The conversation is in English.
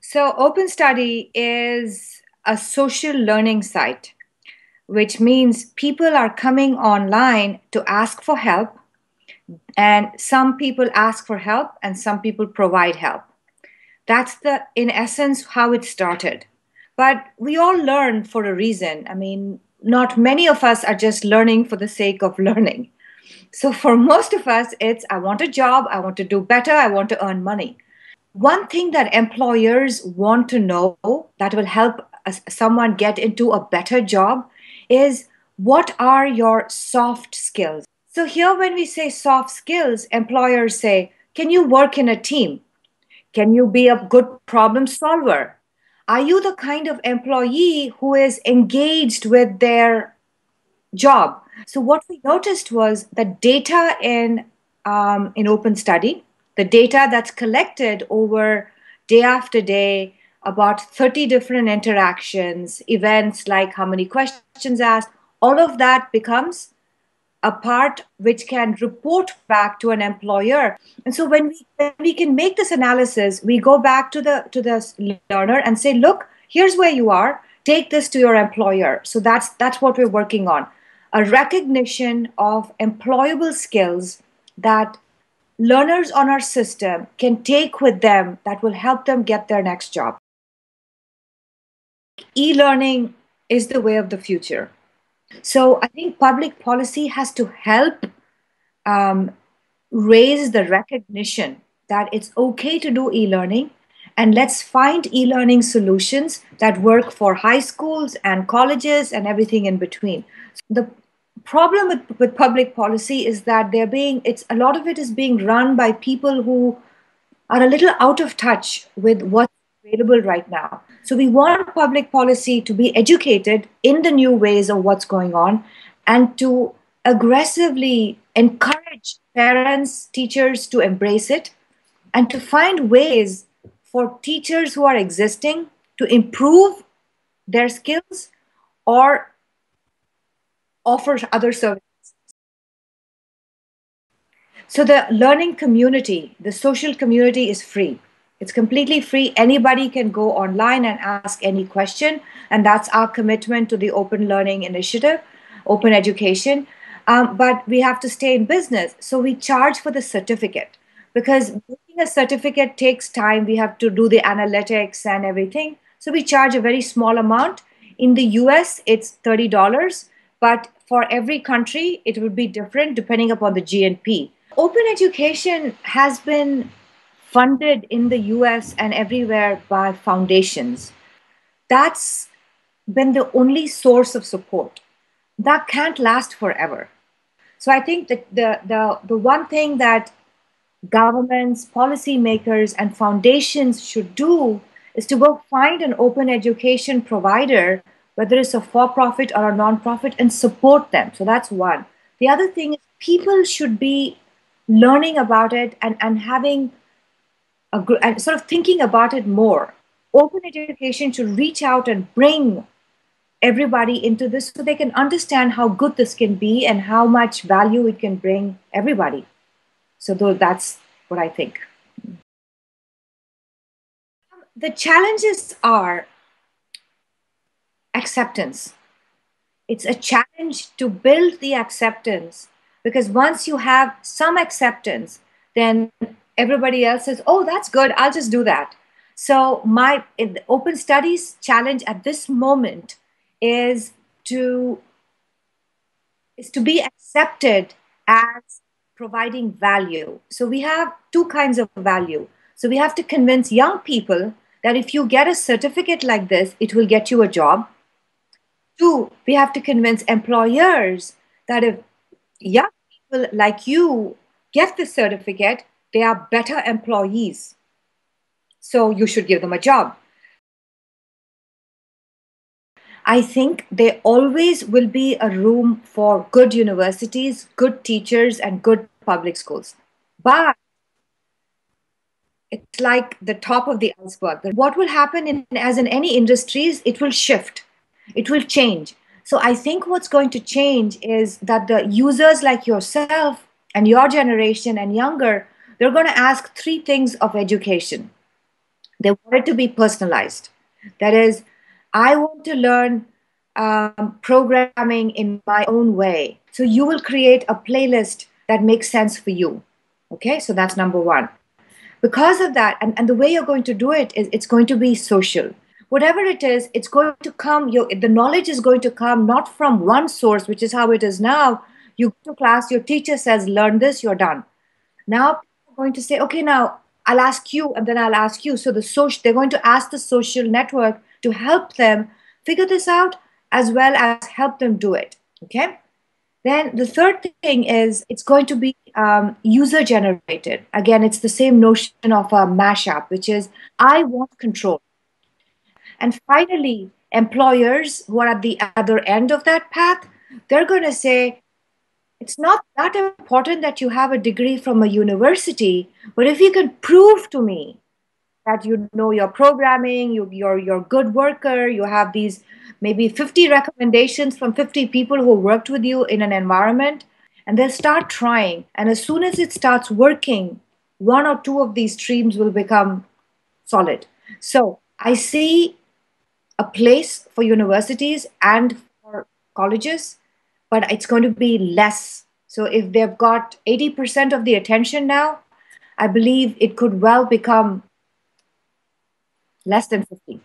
So, Open Study is a social learning site, which means people are coming online to ask for help, and some people ask for help, and some people provide help. That's in essence, how it started. But we all learn for a reason. I mean, not many of us are just learning for the sake of learning. So, for most of us, it's I want a job, I want to do better, I want to earn money. One thing that employers want to know that will help someone get into a better job is what are your soft skills? So, here when we say soft skills, employers say, can you work in a team? Can you be a good problem solver? Are you the kind of employee who is engaged with their job? So what we noticed was the data in Open Study, the data that's collected over day after day, about 30 different interactions, events like how many questions asked, all of that becomes a part which can report back to an employer. And so when we can make this analysis, we go back to the learner and say, look, here's where you are, take this to your employer. So that's what we're working on, a recognition of employable skills that learners on our system can take with them that will help them get their next job. E-learning is the way of the future. So I think public policy has to help um, raise the recognition that it's okay to do e-learning, and let's find e-learning solutions that work for high schools and colleges and everything in between. The problem with public policy is that it's a lot of it is being run by people who are a little out of touch with what's available right now. So we want public policy to be educated in the new ways of what's going on and to aggressively encourage parents, teachers to embrace it and to find ways for teachers who are existing to improve their skills or offer other services. So the learning community, the social community is free. It's completely free. Anybody can go online and ask any question. And that's our commitment to the Open Learning Initiative, Open Education. But we have to stay in business. So we charge for the certificate because making a certificate takes time. We have to do the analytics and everything. So we charge a very small amount. In the US, it's $30. But for every country, it would be different depending upon the GNP. Open education has been funded in the US and everywhere by foundations. That's been the only source of support. That can't last forever. So I think that the one thing that governments, policymakers, and foundations should do is to go find an open education provider, whether it's a for profit or a non-profit, and support them. So that's one. The other thing is people should be learning about it and having and sort of thinking about it more. Open education should reach out and bring everybody into this so they can understand how good this can be and how much value it can bring everybody. So that's what I think. The challenges are acceptance. It's a challenge to build the acceptance because once you have some acceptance, then everybody else says, oh, that's good, I'll just do that. So my open studies challenge at this moment is to be accepted as providing value. So we have two kinds of value. So we have to convince young people that if you get a certificate like this, it will get you a job. Two, we have to convince employers that if young people like you get the certificate, they are better employees. So you should give them a job. I think there always will be a room for good universities, good teachers, and good public schools. But it's like the top of the iceberg. What will happen as in any industries, it will shift, it will change. So I think what's going to change is that the users like yourself and your generation and younger, they're going to ask three things of education. They want it to be personalized. That is, I want to learn programming in my own way. So you will create a playlist that makes sense for you. Okay, so that's number one. Because of that, and the way you're going to do it is it's going to be social. Whatever it is, it's going to come, the knowledge is going to come not from one source, which is how it is now. You go to class, your teacher says, learn this, you're done. Now people are going to say, okay, now I'll ask you, and then I'll ask you. So they're going to ask the social network to help them figure this out as well as help them do it. Okay. Then the third thing is it's going to be user generated. Again, it's the same notion of a mashup, which is I want control. And finally, employers who are at the other end of that path, they're going to say, it's not that important that you have a degree from a university, but if you can prove to me that you know your programming, you're a good worker, you have these maybe 50 recommendations from 50 people who worked with you in an environment, and they'll start trying. And as soon as it starts working, one or two of these streams will become solid. So I see a place for universities and for colleges, but it's going to be less. So if they've got 80% of the attention now, I believe it could well become less than 50.